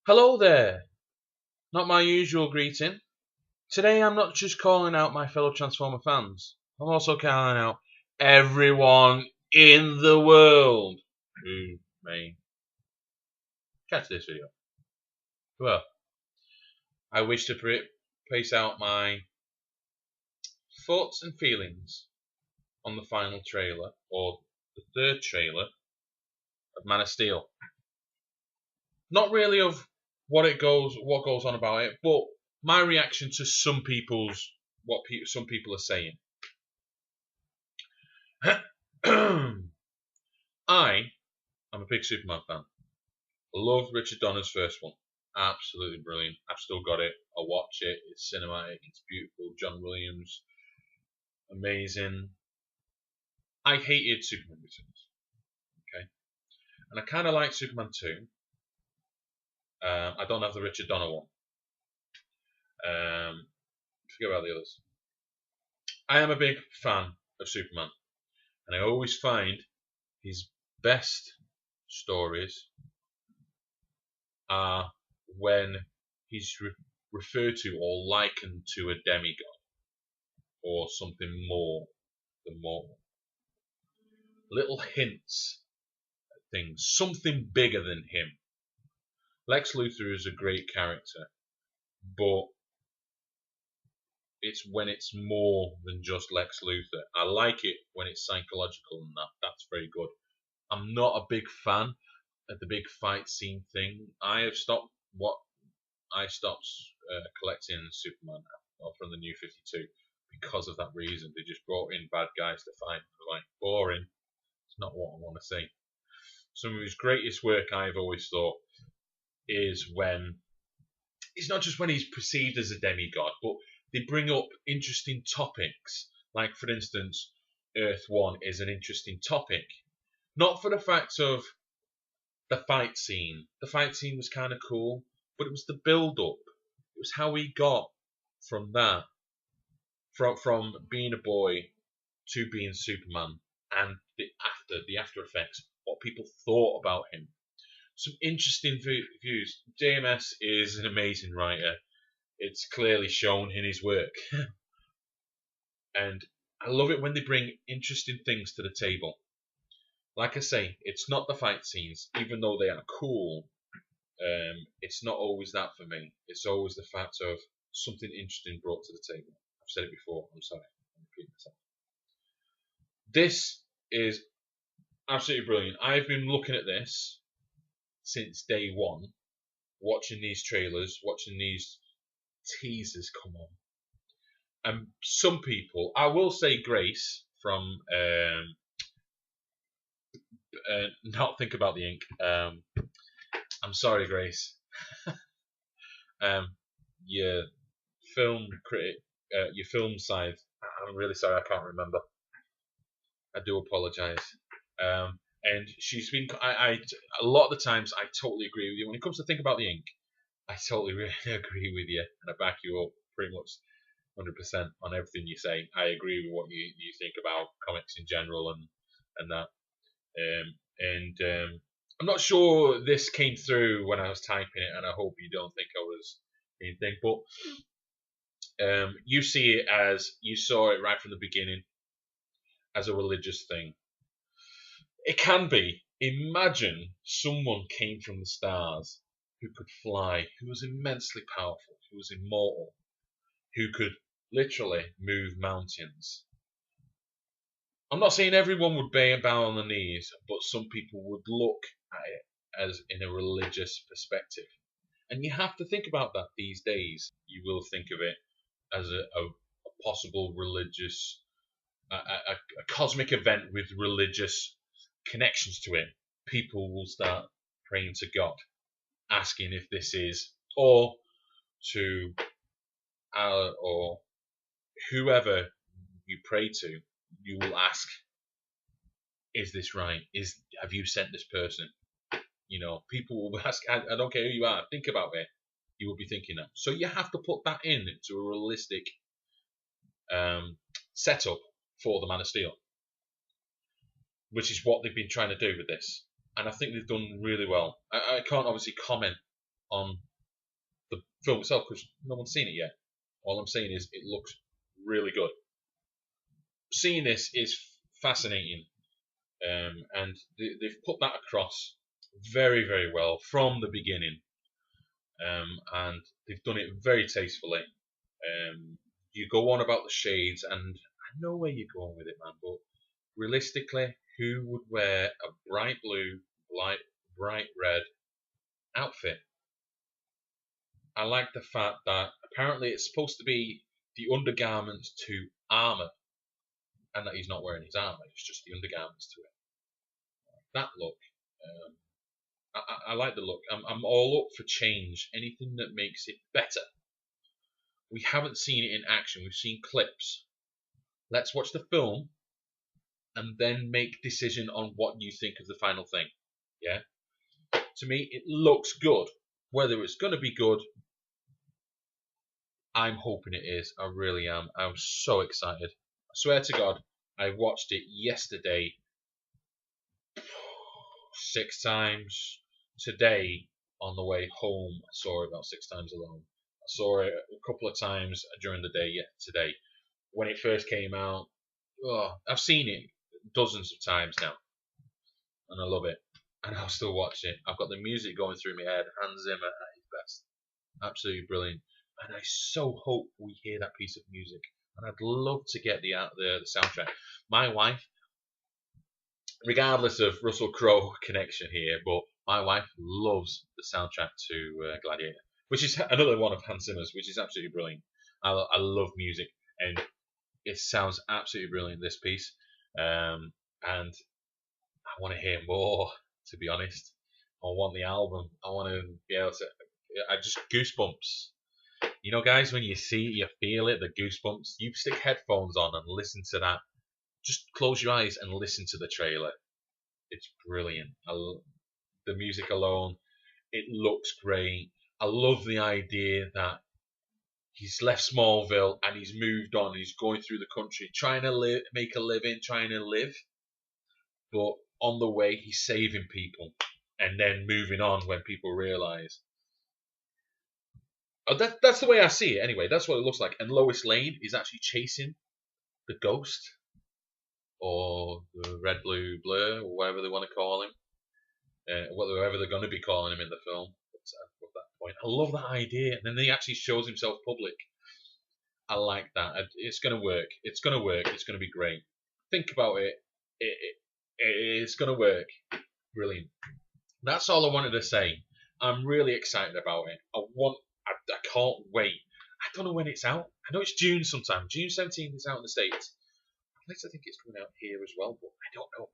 Hello there! Not my usual greeting. Today I'm not just calling out my fellow Transformer fans, I'm also calling out everyone in the world who may catch this video. Well, I wish to place out my thoughts and feelings on the final trailer, or the third trailer, of Man of Steel. Not really of what goes on about it, but my reaction to some people's some people are saying. I am a big Superman fan. I love Richard Donner's first one. Absolutely brilliant. I've still got it. I watch it. It's cinematic. It's beautiful. John Williams, amazing. I hated Superman Returns. Okay, and I kind of like Superman 2. I don't have the Richard Donner one. Forget about the others. I am a big fan of Superman, and I always find his best stories are when he's referred to or likened to a demigod or something more than mortal. Little hints at things, something bigger than him. Lex Luthor is a great character, but it's when it's more than just Lex Luthor. I like it when it's psychological and that's very good. I'm not a big fan of the big fight scene thing. I stopped collecting Superman from the New 52 because of that reason. They just brought in bad guys to fight. Like, boring. It's not what I want to see. Some of his greatest work, I've always thought, is when it's not just when he's perceived as a demigod, but they bring up interesting topics. Like, for instance, Earth 1 is an interesting topic. Not for the fact of the fight scene. The fight scene was kind of cool, but it was the build-up. It was how he got from that, from being a boy to being Superman, and the after effects, what people thought about him. Some interesting views. JMS is an amazing writer. It's clearly shown in his work. And I love it when they bring interesting things to the table. Like I say, it's not the fight scenes, even though they are cool. It's not always that for me. It's always the fact of something interesting brought to the table. I've said it before. I'm sorry. I'm repeating myself. This is absolutely brilliant. I've been looking at this since day one, watching these trailers, watching these teasers come on. And some people, I will say Grace from Not Think About the Ink. I'm sorry, Grace. Your film critic, your film side. I'm really sorry, I can't remember. I do apologise. And she's been. A lot of the times I totally agree with you when it comes to Think About the Ink. I totally really agree with you, and I back you up pretty much 100% on everything you say. I agree with what you think about comics in general and that. I'm not sure this came through when I was typing it, and I hope you don't think I was anything. But you see it as you saw it right from the beginning as a religious thing. It can be. Imagine someone came from the stars who could fly, who was immensely powerful, who was immortal, who could literally move mountains. I'm not saying everyone would bow on their knees, but some people would look at it as in a religious perspective. And you have to think about that these days. You will think of it as a possible religious, a cosmic event with religious connections to it. People will start praying to God, asking if this is, or to Allah or whoever you pray to, you will ask, is this right? Have you sent this person? You know, people will ask, I don't care who you are, think about it. You will be thinking that. So you have to put that into a realistic setup for the Man of Steel, which is what they've been trying to do with this. And I think they've done really well. I can't obviously comment on the film itself because no one's seen it yet. All I'm saying is it looks really good. Seeing this is fascinating, and they've put that across very, very well from the beginning, and they've done it very tastefully. You go on about the shades, and I know where you're going with it, man, but realistically, who would wear a bright blue, bright red outfit? I like the fact that apparently it's supposed to be the undergarments to armor, and that he's not wearing his armor; it's just the undergarments to it. That look, um, I like the look. I'm all up for change. Anything that makes it better. We haven't seen it in action. We've seen clips. Let's watch the film and then make decision on what you think of the final thing. Yeah. To me, it looks good. Whether it's going to be good, I'm hoping it is. I really am. I'm so excited. I swear to God, I watched it yesterday 6 times. Today, on the way home, I saw it about 6 times alone. I saw it a couple of times during the day today. When it first came out, I've seen it dozens of times now, and I love it. And I'll still watch it. I've got the music going through my head. Hans Zimmer at his best, absolutely brilliant. And I so hope we hear that piece of music. And I'd love to get the soundtrack. My wife, regardless of Russell Crowe connection here, but my wife loves the soundtrack to Gladiator, which is another one of Hans Zimmer's, which is absolutely brilliant. I love music, and it sounds absolutely brilliant, this piece. And I want to hear more, to be honest. I want the album. I want to be able to. I just goosebumps. You know, guys, when you see it, you feel it, the goosebumps. You stick headphones on and listen to that. Just close your eyes and listen to the trailer. It's brilliant. The music alone, it looks great. I love the idea that he's left Smallville and he's moved on. He's going through the country trying to make a living, trying to live. But on the way, he's saving people and then moving on when people realise. That's the way I see it anyway. That's what it looks like. And Lois Lane is actually chasing the ghost or the red, blue, blur, or whatever they want to call him. Whatever they're going to be calling him in the film. At that point, I love that idea. And then he actually shows himself public. I like that. It's going to work. It's going to work. It's going to be great. Think about it. It's going to work. Brilliant. That's all I wanted to say. I'm really excited about it. I can't wait. I don't know when it's out. I know it's June sometime. June 17th is out in the States. At least I think it's coming out here as well, but I don't know.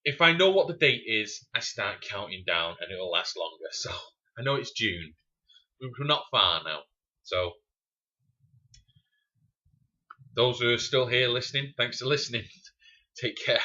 If I know what the date is, I start counting down and it'll last longer. So I know it's June. We're not far now. So those who are still here listening, thanks for listening. Take care.